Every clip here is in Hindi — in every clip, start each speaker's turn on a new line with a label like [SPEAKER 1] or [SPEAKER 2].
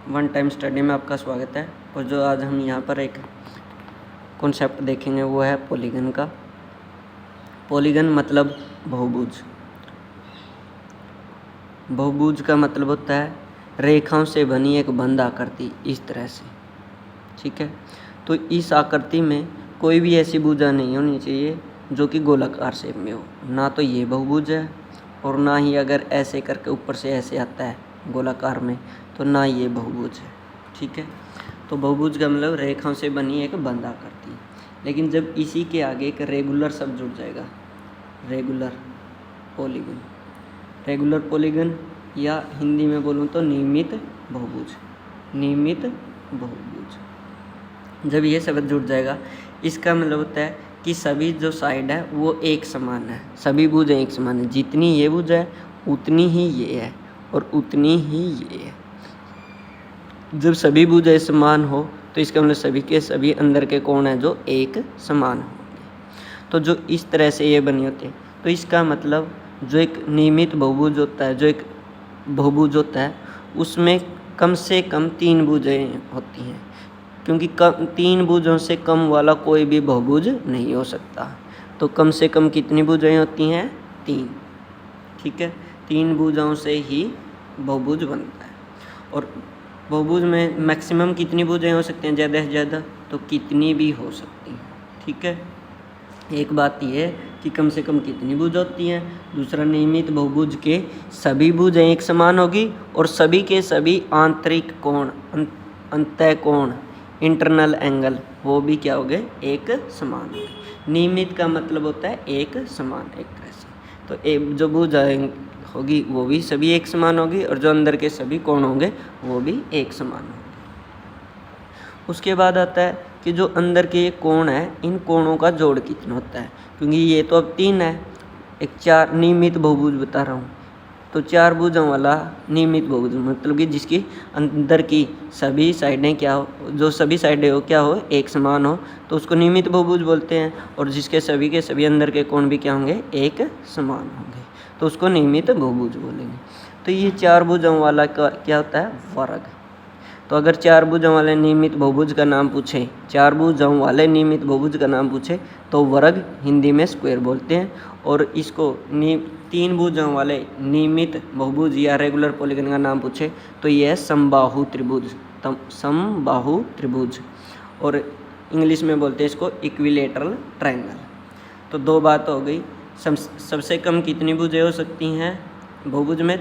[SPEAKER 1] वन टाइम स्टडी में आपका स्वागत है। और जो आज हम यहाँ पर एक कॉन्सेप्ट देखेंगे वो है पॉलीगन का। पॉलीगन मतलब बहुभुज। बहुभुज का मतलब होता है रेखाओं से बनी एक बंद आकृति, इस तरह से। ठीक है, तो इस आकृति में कोई भी ऐसी भुजा नहीं होनी चाहिए जो कि गोलाकार शेप में हो। ना तो ये बहुभुज है और ना ही अगर ऐसे करके ऊपर से ऐसे आता है गोलाकार में, तो ना ये बहुभुज है। ठीक है, तो बहुभुज का मतलब रेखाओं से बनी एक बंद आकृति। लेकिन जब इसी के आगे एक रेगुलर शब्द जुड़ जाएगा, रेगुलर पॉलीगन, रेगुलर पॉलीगन, या हिंदी में बोलूँ तो नियमित बहुभुज, नियमित बहुभुज। जब ये शब्द जुड़ जाएगा, इसका मतलब होता है कि सभी जो साइड है वो एक समान है, सभी भुजें एक समान है। जितनी ये भुज है उतनी ही ये है और उतनी ही ये है। जब सभी भुजें समान हो तो इसका मतलब सभी के सभी अंदर के कोण हैं जो एक समान होंगे। तो जो इस तरह से ये बनी होती है, तो इसका मतलब जो एक नियमित बहुभुज होता है, जो एक बहुभुज होता है, उसमें कम से कम 3 भुजें होती हैं, क्योंकि 3 भुजों से कम वाला कोई भी बहुभुज नहीं हो सकता। तो कम से कम कितनी भुजाएं होती हैं? 3। ठीक है, 3 भुजाओं से ही बहुभुज बनता है। और बहुभुज में मैक्सिमम कितनी भुजाएं हो सकती हैं? ज़्यादा से ज़्यादा तो कितनी भी हो सकती हैं। ठीक है, एक बात यह है कि कम से कम कितनी भुज होती हैं। दूसरा, नियमित बहुभुज के सभी भुजें एक समान होगी और सभी के सभी आंतरिक कोण, अंतः कोण, इंटरनल एंगल, वो भी क्या हो गए? एक समान होंगे। नियमित का मतलब होता है एक समान, एक तरह से। तो एक जो भुजाएं होगी वो भी सभी एक समान होगी और जो अंदर के सभी कोण होंगे वो भी एक समान होंगे। उसके बाद आता है कि जो अंदर के ये कोण है, इन कोणों का जोड़ कितना होता है, क्योंकि ये तो अब 3 है, एक 4 नियमित बहुभुज बता रहा हूँ। तो 4 भुजाओं वाला नियमित बहुभुज मतलब कि जिसकी अंदर की सभी साइडें क्या हो, जो सभी साइडें हो क्या हो? एक समान हो, तो उसको नियमित बहुभुज बोलते हैं। और जिसके सभी के सभी अंदर के कोण भी क्या होंगे? एक समान होंगे, तो उसको नियमित बहुभुज बोलेंगे। तो ये 4 भुजाओं वाला का क्या होता है? वर्ग। तो अगर 4 भुजाओं वाले नियमित बहुभुज का नाम पूछे, 4 भुजाओं वाले नियमित बहुभुज का नाम पूछे, तो वर्ग हिंदी में स्क्वायर बोलते हैं। और इसको 3 भुजाओं वाले नियमित बहुभुज या रेगुलर पॉलीगन का नाम पूछे तो यह है समबाहु त्रिभुज, समबाहु त्रिभुज। और इंग्लिश में बोलते हैं इसको इक्विलेटरल ट्रायंगल। तो 2 बात हो गई। सबसे कम कितनी भुजें हो सकती हैं बहुभुज में?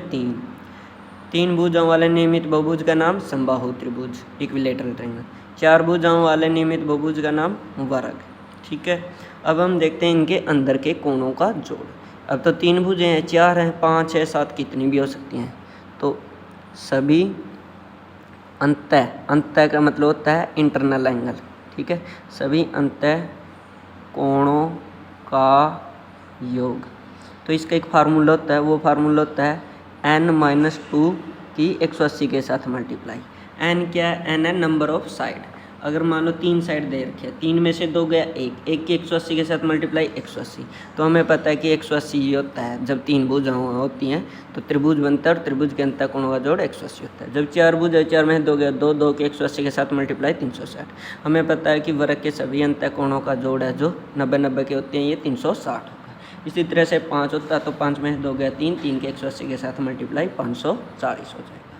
[SPEAKER 1] 3 भुजाओं वाले नियमित बहुभुज का नाम समबाहु त्रिभुज, इक्विलेटरल ट्रायंगल। 4 भुजाओं वाले नियमित बहुभुज का नाम वर्ग। ठीक है, अब हम देखते हैं इनके अंदर के कोणों का जोड़। अब तो 3 भुजें हैं, 4 हैं, 5 है, 7, कितनी भी हो सकती हैं। तो सभी अंतः का मतलब होता है इंटरनल एंगल। ठीक है, सभी अंतः कोणों का योग। तो इसका एक फार्मूला होता है, वो फार्मूला होता है n-2 की 180 के साथ मल्टीप्लाई। n क्या है? n है नंबर ऑफ साइड। अगर मान लो 3 साइड दे रखे हैं, 3 में से 2 गया 1, 1 की 180 के साथ मल्टीप्लाई 180। तो हमें पता है कि 180 ये होता है जब 3 भुजाएं होती हैं तो त्रिभुज बनता है और त्रिभुज के अंतः कोणों का जोड़ 180 होता है। जब 4 भुज है, 4 में से 2 गया 2, 2 की 180 के साथ मल्टीप्लाई 360। हमें पता है कि वर्ग के सभी अंतः कोणों का जोड़ है जो 90-90 के होते हैं, ये 360 होगा। इसी तरह से 5 होता है तो 5 में 2 गया 3, 3 के 180 के साथ मल्टीप्लाई 540 हो जाएगा।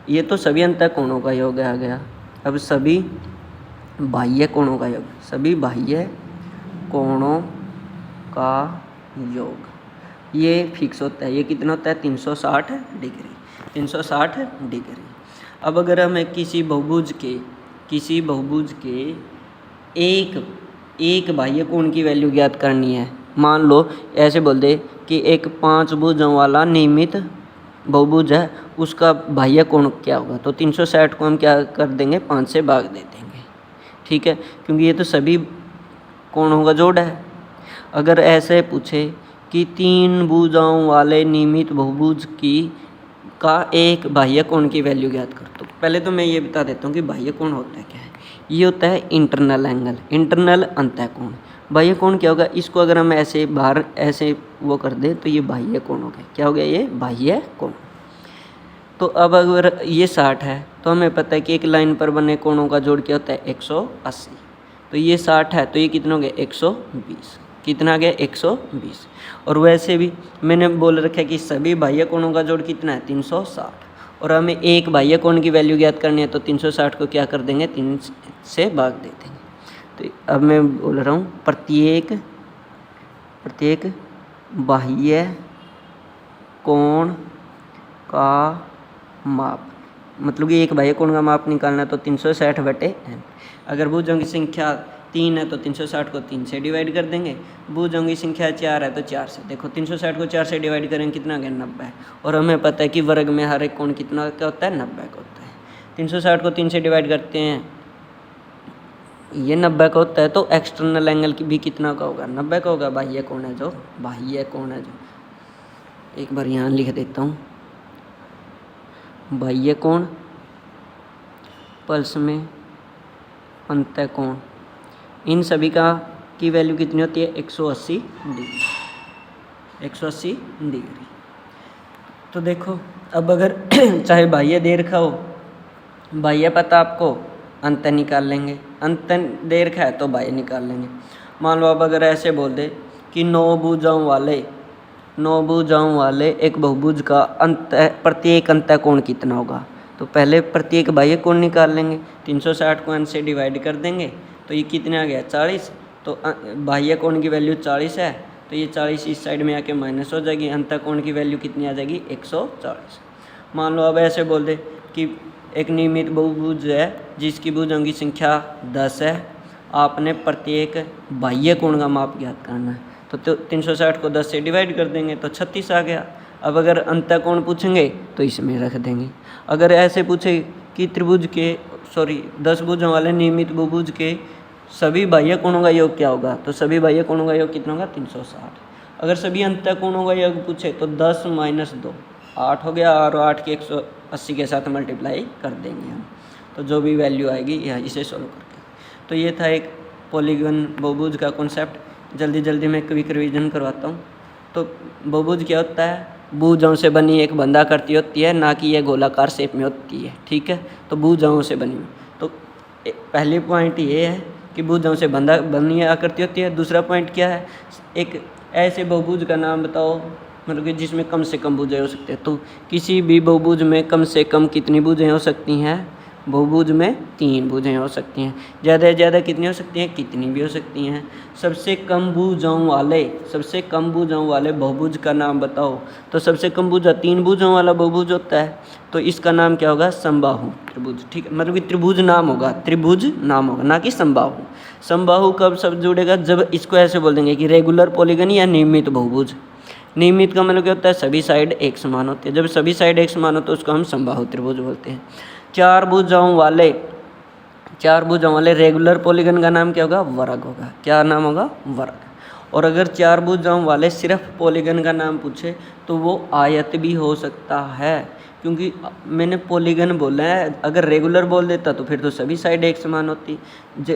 [SPEAKER 1] ये तो सभी अंतः कोणों का योग आ गया। अब सभी बाह्य कोणों का योग, सभी बाह्य कोणों का योग ये फिक्स होता है। ये कितना होता है? 360 डिग्री, 360 डिग्री। अब अगर हमें किसी बहुभुज के एक बाह्य कोण की वैल्यू ज्ञात करनी है, मान लो ऐसे बोल दे कि एक 5 भुजाओं वाला नियमित बहुभुज है, उसका बाह्य कोण क्या होगा, तो 360 को हम क्या कर देंगे? 5 से भाग दे देंगे। ठीक है, क्योंकि ये तो सभी कोणों का जोड़ है। अगर ऐसे पूछे कि 3 भुजाओं वाले नियमित बहुभुज का एक बाह्य कोण की वैल्यू ज्ञात कर, तो पहले तो मैं ये बता देता हूँ कि बाह्य कोण होता है क्या है। ये होता है इंटरनल एंगल, इंटरनल अंतः कोण। बाह्य कोण क्या होगा? इसको अगर हम ऐसे बाहर ऐसे वो कर दें तो ये बाह्य कोण हो गया। क्या हो गया? ये बाह्य कोण। तो अब अगर ये 60 है तो हमें पता है कि एक लाइन पर बने कोणों का जोड़ क्या होता है 180। तो ये 60 है तो ये कितना हो गया 120। कितना आ गया 120। और वैसे भी मैंने बोल रखा है कि सभी बाह्य कोणों का जोड़ कितना है 360। और हमें एक बाह्य कोण की वैल्यू ज्ञात करनी है तो 360 को क्या कर देंगे 3 से भाग दे देंगे। तो अब मैं बोल रहा हूँ प्रत्येक बाह्य कोण का माप, मतलब कि एक बाह्य कोण का माप निकालना है तो 360/n। अगर भुजों की संख्या 3 है तो 360 को 3 से डिवाइड कर देंगे। भुजों की संख्या 4 है तो 4 से। देखो 360 को 4 से डिवाइड करेंगे कितना आ गया 90। और हमें पता है कि वर्ग में हर एक कोण कितना का होता है 90 का होता है। 360 को 3 से डिवाइड करते हैं, ये 90 का होता है तो एक्सटर्नल एंगल भी कितना का होगा 90 का होगा। बाह्य कोण है जो एक बार यहाँ लिख देता हूँ, बाह्य कोण प्लस में अंतः कोण, इन सभी का की वैल्यू कितनी होती है 180 डिग्री। तो देखो अब अगर चाहे बाह्य दे रखा हो, बाह्य पता आपको अंत निकाल लेंगे, अंत दे रखा है तो बाह्य निकाल लेंगे। मान लो अब अगर ऐसे बोल दे कि 9 भुजाओं वाले एक बहुभुज का प्रत्येक अंतः कोण कितना होगा, तो पहले प्रत्येक बाह्य कोण निकाल लेंगे। 360 को n से डिवाइड कर देंगे तो ये कितने आ गया 40। तो बाह्य कोण की वैल्यू 40 है तो ये 40 इस साइड में आके माइनस हो जाएगी। अंतः कोण की वैल्यू कितनी आ जाएगी 140। मान लो अब ऐसे बोल दे कि एक नियमित बहुभुज है जिसकी भुजों की संख्या 10 है, आपने प्रत्येक बाह्य कोण का माप ज्ञात करना है। तो 360 को 10 से डिवाइड कर देंगे तो 36 आ गया। अब अगर अंतः कोण पूछेंगे तो इसमें रख देंगे। अगर ऐसे पूछे कि 10 भुजों वाले नियमित बहुभुज के सभी बाह्य कोणों का योग क्या होगा, तो सभी बाह्य कोणों का योग कितना होगा 360। अगर सभी अंतः कोणों का योग पूछे तो 10 - 2 8 हो गया, और 8 के 180 के साथ मल्टीप्लाई कर देंगे हम, तो जो भी वैल्यू आएगी यह इसे सोल्व करके। तो ये था एक पॉलीगन बहुभुज का कॉन्सेप्ट। जल्दी में क्विक रिवीजन करवाता हूँ। तो बहुभुज क्या होता है, भुजाओं से बनी एक बंधाकृति होती है, ना कि यह गोलाकार शेप में होती है। ठीक है, तो भुजाओं से बनी हुई। तो पहली पॉइंट ये है कि भुजाओं से बनी आकृति होती है। दूसरा पॉइंट क्या है, एक ऐसे बहुभुज का नाम बताओ, मतलब कि जिसमें कम से कम भुजाएं हो सकते हैं। तो किसी भी बहुभुज में कम से कम कितनी भुजाएं हो सकती हैं, बहुभुज में 3 भुजाएं हो सकती हैं। ज़्यादा से ज़्यादा कितनी हो सकती हैं, कितनी भी हो सकती हैं। सबसे कम भुजाओं वाले बहुभुज का नाम बताओ, तो सबसे कम भुजा 3 भुजाओं वाला बहुभुज होता है, तो इसका नाम क्या होगा समबाहु त्रिभुज। ठीक है, मतलब कि त्रिभुज नाम होगा, ना कि समबाहु। समबाहु कब शब्द जुड़ेगा, जब इसको ऐसे बोल देंगे कि रेगुलर पॉलीगन या नियमित बहुभुज। नियमित का मतलब क्या होता है, सभी साइड एक समान होती है। जब सभी साइड एक समान हो तो उसको हम समबाहु त्रिभुज बोलते हैं। 4 भुजाओं वाले रेगुलर पॉलीगन का नाम क्या होगा, वर्ग होगा। क्या नाम होगा, वर्ग। और अगर 4 भुजाओं वाले सिर्फ पॉलीगन का नाम पूछे तो वो आयत भी हो सकता है, क्योंकि मैंने पॉलीगन बोला है। अगर रेगुलर बोल देता तो फिर तो सभी साइड एक समान होती।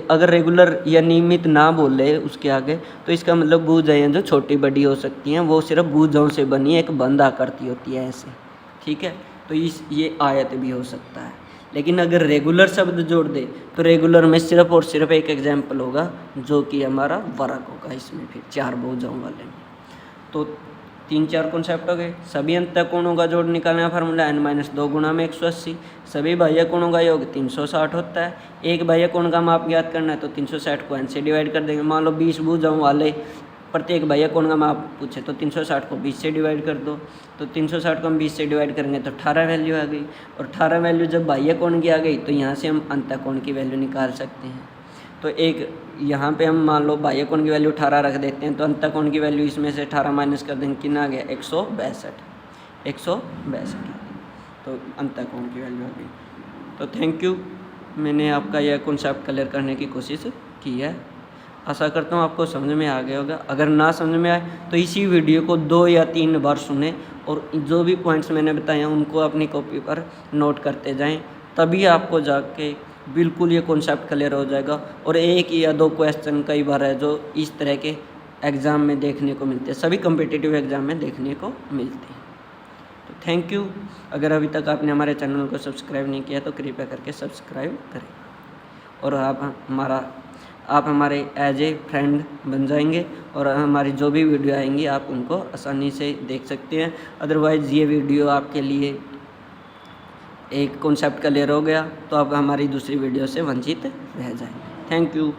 [SPEAKER 1] अगर रेगुलर या नियमित ना बोले उसके आगे, तो इसका मतलब भुजाएं जो छोटी बड़ी हो सकती हैं वो सिर्फ भुजाओं से बनी एक बंद आकृति होती है ऐसे। ठीक है, तो ये आयत भी हो सकता है। लेकिन अगर रेगुलर शब्द जोड़ दे तो रेगुलर में सिर्फ और सिर्फ एक एग्जाम्पल होगा जो कि हमारा वर्ग होगा इसमें, फिर 4 भुजाओं वाले में। तो 3-4 कॉन्सेप्ट हो गए। सभी अंतः कोणों का जोड़ निकालने का फार्मूला n-2 गुणा में 180। सभी बाह्य कोणों का योग 360 होता है। एक बाह्य कोण का माप ज्ञात करना है तो 360 को n से डिवाइड कर देंगे। मान लो 20 भुजाओं वाले प्रत्येक बाह्य कोण का माप पूछे तो 360 को 20 से डिवाइड कर दो। तो 360 को हम 20 से डिवाइड करेंगे तो 18 वैल्यू आ गई। और 18 वैल्यू जब बाह्य कोण की आ गई तो यहाँ से हम अंतः कोण की वैल्यू निकाल सकते हैं। तो एक यहाँ पे हम मान लो बाह्य कोण की वैल्यू 18 रख देते हैं, तो अंतः कोण की वैल्यू इसमें से 18 माइनस कर देंगे, कितना आ गया 162। तो अंतः कोण की वैल्यू आ गई। तो थैंक यू, मैंने आपका यह कॉन्सेप्ट क्लियर करने की कोशिश की है। आशा करता हूँ आपको समझ में आ गया होगा। अगर ना समझ में आए तो इसी वीडियो को 2 या 3 बार सुने और जो भी पॉइंट्स मैंने बताए हैं उनको अपनी कॉपी पर नोट करते जाएं, तभी आपको जाके बिल्कुल ये कॉन्सेप्ट क्लियर हो जाएगा। और 1 या 2 क्वेश्चन कई बार है जो इस तरह के एग्ज़ाम में देखने को मिलते हैं, सभी कॉम्पिटिटिव एग्ज़ाम में देखने को मिलते हैं। तो थैंक यू। अगर अभी तक आपने हमारे चैनल को सब्सक्राइब नहीं किया तो कृपया करके सब्सक्राइब करें और आप हमारे एज ए फ्रेंड बन जाएंगे और हमारी जो भी वीडियो आएंगी आप उनको आसानी से देख सकते हैं। अदरवाइज़ ये वीडियो आपके लिए एक कॉन्सेप्ट क्लियर हो गया तो आप हमारी दूसरी वीडियो से वंचित रह जाएंगे। Thank you.